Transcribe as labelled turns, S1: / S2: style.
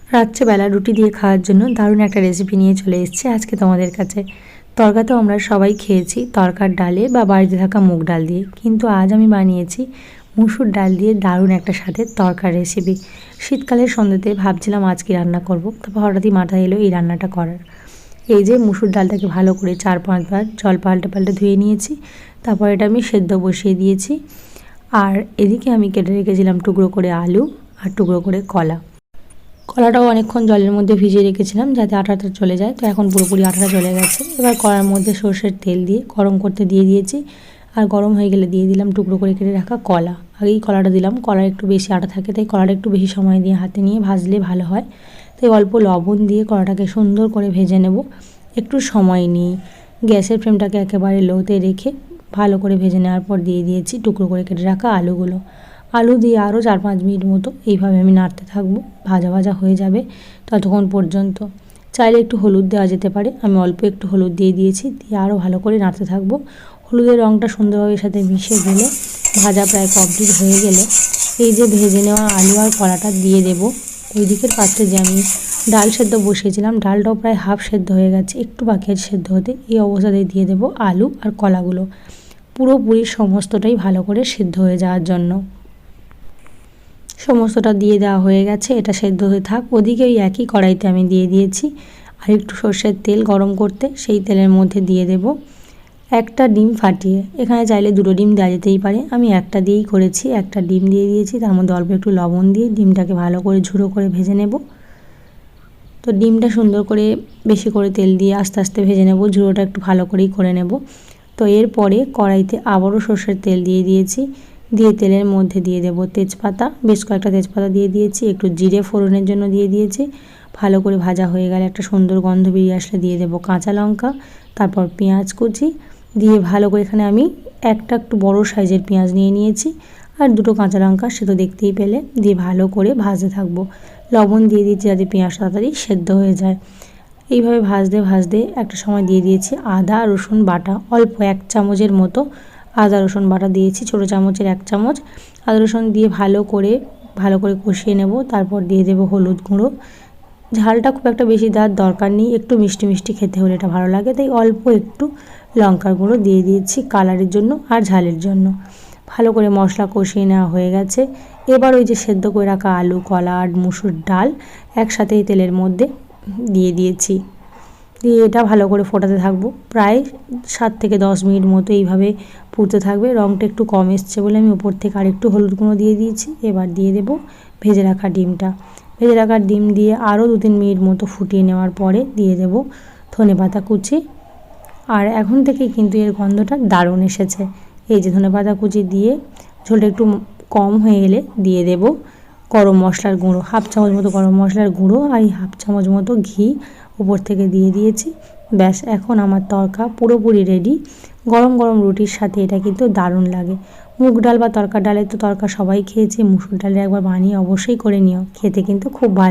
S1: রাত্রেবেলা রুটি দিয়ে খাওয়ার জন্য দারুণ একটা রেসিপি নিয়ে চলে এসেছি আজকে তোমাদের কাছে। তরকা তো আমরা সবাই খেয়েছি তরকার ডালে বা বাড়িতে থাকা মুগ ডাল দিয়ে, কিন্তু আজ আমি বানিয়েছি মুসুর ডাল দিয়ে দারুণ একটা স্বাদের তরকার রেসিপি। শীতকালের সন্ধ্যাতে ভাবছিলাম আজকে রান্না করব, তারপর হঠাৎই মাথায় এলো এই রান্নাটা করার। এই যে মুসুর ডালটাকে ভালো করে 4-5 বার জল পাল্টে পাল্টে ধুয়ে নিয়েছি, তারপর এটা আমি সেদ্ধ বসিয়ে দিয়েছি। আর এদিকে আমি কেটে রেখেছিলাম টুকরো করে আলু আর টুকরো করে কলা। কলাটাও অনেকক্ষণ জলের মধ্যে ভিজিয়ে রেখেছিলাম যাতে আঠাটা চলে যায়, তো এখন পুরোপুরি আঠাটা চলে গেছে। এবার কড়ার মধ্যে সর্ষের তেল দিয়ে গরম করতে দিয়ে দিয়েছি, আর গরম হয়ে গেলে দিয়ে দিলাম টুকরো করে কেটে রাখা কলা। আগেই কলাটা দিলাম, কলার একটু বেশি আটা থাকে তাই কলাটা একটু বেশি সময় দিয়ে হাতে নিয়ে ভাজলে ভালো হয়। তাই অল্প লবণ দিয়ে কলাটাকে সুন্দর করে ভেজে নেব একটু সময় নিয়ে। গ্যাসের ফ্লেমটাকে একেবারে লোতে রেখে ভালো করে ভেজে নেওয়ার পর দিয়ে দিয়েছি টুকরো করে কেটে রাখা আলুগুলো। আলু দিয়ে আরও 4-5 মিনিট মতো এইভাবে আমি নাড়তে থাকবো, ভাজা ভাজা হয়ে যাবে ততক্ষণ পর্যন্ত। চাইলে একটু হলুদ দেওয়া যেতে পারে, আমি অল্প একটু হলুদ দিয়ে দিয়েছি, দিয়ে আরও ভালো করে নাড়তে থাকবো। হলুদের রঙটা সুন্দরভাবে সাথে মিশে গেলে, ভাজা প্রায় কমপ্লিট হয়ে গেলে এই যে ভেজে নেওয়া আলু আর কলাটা দিয়ে দেবো। ওই দিকের পাত্রে যে আমি ডাল সেদ্ধ বসিয়েছিলাম, ডালটাও প্রায় হাফ সেদ্ধ হয়ে গেছে, একটু বাকি আছে সেদ্ধ হতে। এই অবস্থাতে দিয়ে দেবো আলু আর কলাগুলো, পুরোপুরি সমস্তটাই ভালো করে সেদ্ধ হয়ে যাওয়ার জন্য। সমস্তটা দিয়ে দেওয়া হয়ে গেছে, এটা সেদ্ধ হয়ে থাক। ওদিকে ওই একই কড়াইতে আমি দিয়ে দিয়েছি আর একটু সর্ষের তেল গরম করতে, সেই তেলের মধ্যে দিয়ে দেব একটা ডিম ফাটিয়ে। এখানে চাইলে 2টো ডিম দেওয়া যেতেই পারে, আমি একটা দিয়েই করেছি। একটা ডিম দিয়ে দিয়েছি, তার মধ্যে অল্প একটু লবণ দিয়ে ডিমটাকে ভালো করে ঝুড়ো করে ভেজে নেব। তো ডিমটা সুন্দর করে বেশি করে তেল দিয়ে আস্তে আস্তে ভেজে নেব, ঝুড়োটা একটু ভালো করেই করে নেব। তো এরপরে কড়াইতে আবারও সর্ষের তেল দিয়ে দিয়েছি, দিয়ে তেলের মধ্যে দিয়ে দেব তেজপাতা, বেশ কয়েকটা তেজপাতা দিয়ে দিয়েছি, একটু জিরে ফোড়নের জন্য দিয়ে দিয়েছি। ভালো করে ভাজা হয়ে গেলে একটা সুন্দর গন্ধ বেরিয়ে আসলে দিয়ে দেব কাঁচা লঙ্কা, তারপর পেঁয়াজ কুচি দিয়ে ভালো করে, এখানে আমি একটা একটু বড় সাইজের পেঁয়াজ নিয়ে নিয়েছি আর 2টো কাঁচা লঙ্কা, সে তো দেখতেই পেলে, দিয়ে ভালো করে ভাজতে থাকবো। লবণ দিয়ে দিয়েছি যাতে পেঁয়াজ তাড়াতাড়ি সেদ্ধ হয়ে যায়। এইভাবে ভাজতে ভাজতে একটা সময় দিয়ে দিয়েছি আদা রসুন বাটা, অল্প 1 চামচের মতো আদা রসুন বাটা দিয়েছি, ছোটো চামচের 1 চামচ আদা রসুন দিয়ে ভালো করে কষিয়ে নেব। তারপর দিয়ে দেব হলুদ গুঁড়ো। ঝালটা খুব একটা বেশি দেওয়ার দরকার নেই, একটু মিষ্টি মিষ্টি খেতে হলে এটা ভালো লাগে, তাই অল্প একটু লঙ্কার গুঁড়ো দিয়ে দিয়েছি কালারের জন্য আর ঝালের জন্য। ভালো করে মশলা কষিয়ে নেওয়া হয়ে গেছে। এবার ওই যে সেদ্ধ করে রাখা আলু কলা আর মুসুর ডাল একসাথে তেলের মধ্যে দিয়ে দিয়েছি, দিয়ে এটা ভালো করে ফোটাতে থাকবো। প্রায় 7 থেকে 10 মিনিট মতো এইভাবে ফুটতে থাকবে। রঙটা একটু কম এসছে বলে আমি উপর থেকে আরেকটু হলুদ গুঁড়ো দিয়ে দিয়েছি। এবার দিয়ে দেবো ভেজে রাখা ডিমটা। ভেজে রাখা ডিম দিয়ে আরও 2-3 মিনিট মতো ফুটিয়ে নেওয়ার পরে দিয়ে দেবো ধনেপাতা কুচি। আর এখন থেকেই কিন্তু এর গন্ধটা দারুণ এসেছে। এই যে ধনেপাতা কুচি দিয়ে ঝোলটা একটু কম হয়ে গেলে দিয়ে দেব গরম মশলার গুঁড়ো, 1/2 চামচ মতো গরম মশলার গুঁড়ো আর 1/2 চামচ মতো ঘি উপর থেকে দিয়ে দিয়েছি। ব্যাস, এখন আমার তরকা পুরোপুরি রেডি। গরম গরম রুটির সাথে এটা কিন্তু দারুণ লাগে। মুগ ডাল বা তরকার ডালের তো তরকা সবাই খেয়েছি, মুসুর ডালের একবার বানিয়ে অবশ্যই করে নিও, খেতে কিন্তু খুব ভালো।